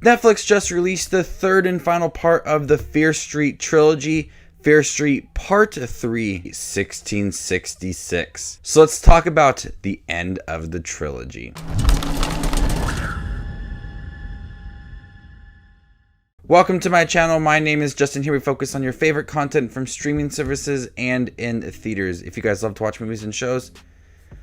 Netflix just released the third and final part of the Fear Street trilogy, Fear Street Part 3, 1666. So let's talk about the end of the trilogy. Welcome to my channel. My name is Justin. Here we focus on your favorite content from streaming services and in theaters. If you guys love to watch movies and shows,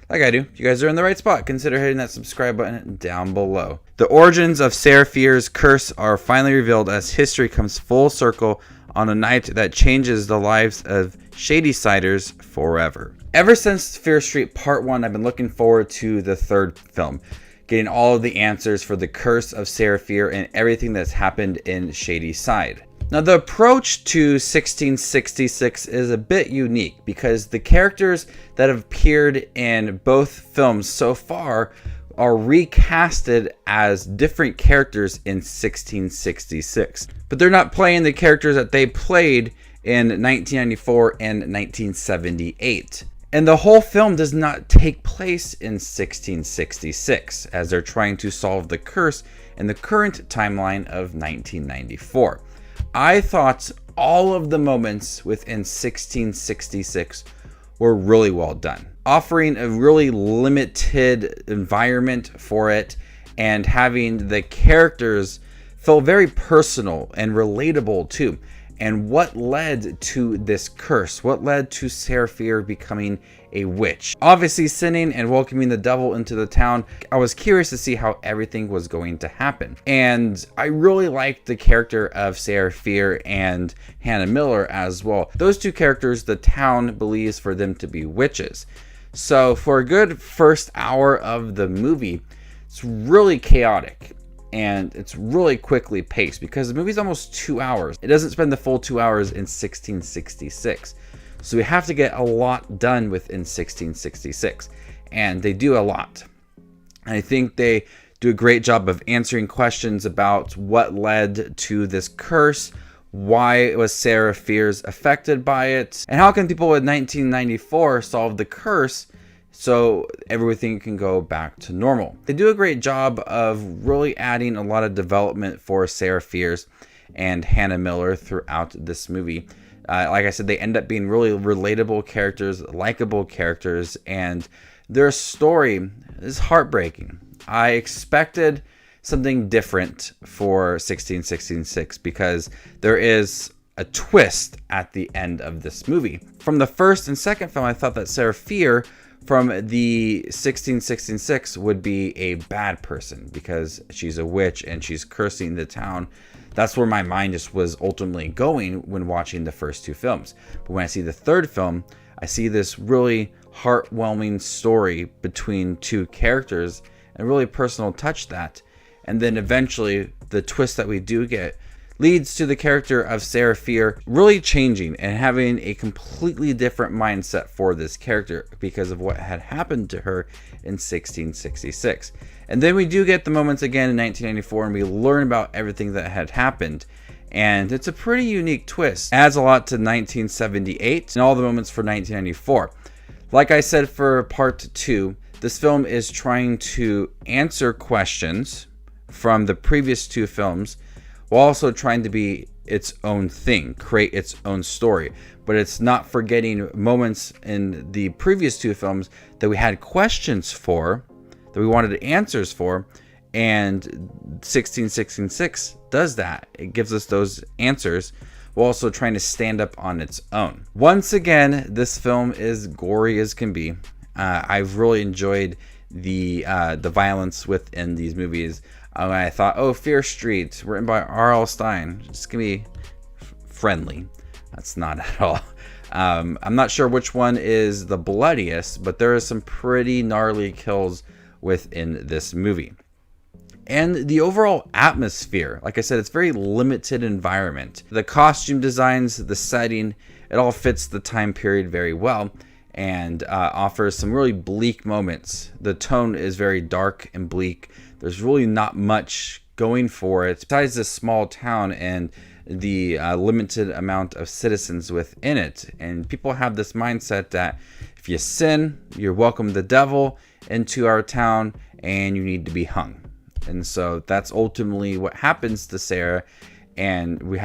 like I do, you guys are in the right spot. Consider hitting that subscribe button down below. The origins of Sarah Fier's curse are finally revealed as history comes full circle on a night that changes the lives of Shadysiders forever. Ever since Fear Street Part 1, I've been looking forward to the third film, getting all of the answers for the curse of Sarah Fier and everything that's happened in Shadyside. Now, the approach to 1666 is a bit unique because the characters that have appeared in both films so far are recasted as different characters in 1666. But they're not playing the characters that they played in 1994 and 1978. And the whole film does not take place in 1666, as they're trying to solve the curse in the current timeline of 1994. I thought all of the moments within 1666 were really well done, offering a really limited environment for it and having the characters feel very personal and relatable too. And what led to this curse? What led to Sarah Fier becoming a witch? Obviously sinning and welcoming the devil into the town. I was curious to see how everything was going to happen. And I really liked the character of Sarah Fier and Hannah Miller as well. Those two characters, the town believes for them to be witches. So for a good first hour of the movie, it's really chaotic. And it's really quickly paced because the movie's almost 2 hours. It doesn't spend the full 2 hours in 1666. So we have to get a lot done within 1666. And they do a lot. And I think they do a great job of answering questions about what led to this curse, why was Sarah Fiers affected by it, and how can people in 1994 solve the curse so everything can go back to normal. They do a great job of really adding a lot of development for Sarah Fiers and Hannah Miller throughout this movie. Like I said, they end up being really relatable characters, likable characters, and their story is heartbreaking. I expected something different for 1666 because there is a twist at the end of this movie. From the first and second film, I thought that Sarah Fier from the 1666 would be a bad person because she's a witch and she's cursing the town. That's where my mind just was ultimately going when watching the first two films. But when I see the third film, I see this really heartwarming story between two characters and really personal touch that. And then eventually the twist that we do get leads to the character of Sarah Fier really changing and having a completely different mindset for this character because of what had happened to her in 1666. And then we do get the moments again in 1994 and we learn about everything that had happened. And it's a pretty unique twist. Adds a lot to 1978 and all the moments for 1994. Like I said for part 2, this film is trying to answer questions from the previous two films while also trying to be its own thing, create its own story. But it's not forgetting moments in the previous two films that we had questions for, that we wanted answers for, and 1666 does that. It gives us those answers while also trying to stand up on its own. Once again, this film is gory as can be. I've really enjoyed the violence within these movies. I thought, oh, Fear Street, written by R.L Stine. It's going to be friendly. That's not at all. I'm not sure which one is the bloodiest, but there are some pretty gnarly kills within this movie. And the overall atmosphere, like I said, it's very limited environment. The costume designs, the setting, it all fits the time period very well and offers some really bleak moments. The tone is very dark and bleak. There's really not much going for it besides this small town and the limited amount of citizens within it. And people have this mindset that if you sin, you're welcome the devil into our town and you need to be hung. And so that's ultimately what happens to Sarah. And we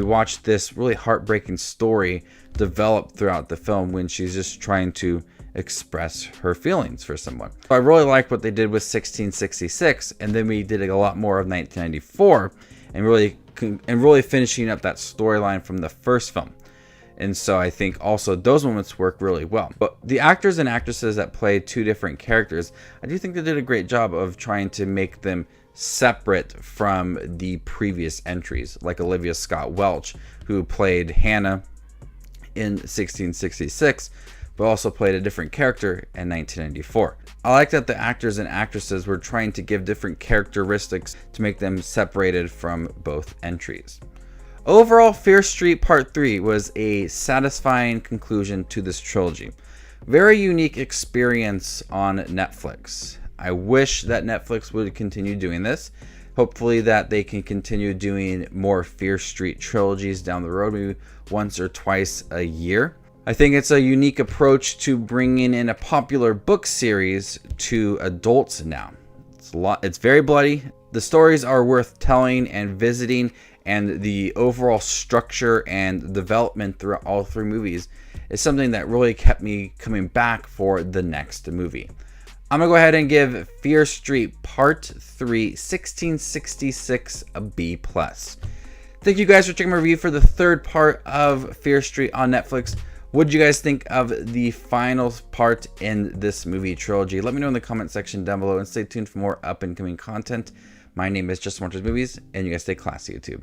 watch this really heartbreaking story develop throughout the film when she's just trying to express her feelings for someone. I really like what they did with 1666, and then we did a lot more of 1994, and really finishing up that storyline from the first film. And so I think also those moments work really well. But the actors and actresses that play two different characters, I do think they did a great job of trying to make them separate from the previous entries, like Olivia Scott Welch, who played Hannah in 1666, but also played a different character in 1994. I like that the actors and actresses were trying to give different characteristics to make them separated from both entries. Overall, Fear Street Part 3 was a satisfying conclusion to this trilogy. Very unique experience on Netflix. I wish that Netflix would continue doing this. Hopefully that they can continue doing more Fear Street trilogies down the road, maybe once or twice a year. I think it's a unique approach to bringing in a popular book series to adults now. It's very bloody. The stories are worth telling and visiting, and the overall structure and development throughout all three movies is something that really kept me coming back for the next movie. I'm going to go ahead and give Fear Street Part 3 1666 a B+. Thank you guys for checking my review for the third part of Fear Street on Netflix. What did you guys think of the final part in this movie trilogy? Let me know in the comment section down below, and stay tuned for more up and coming content. My name is Justin Watches Movies, and you guys stay classy, YouTube.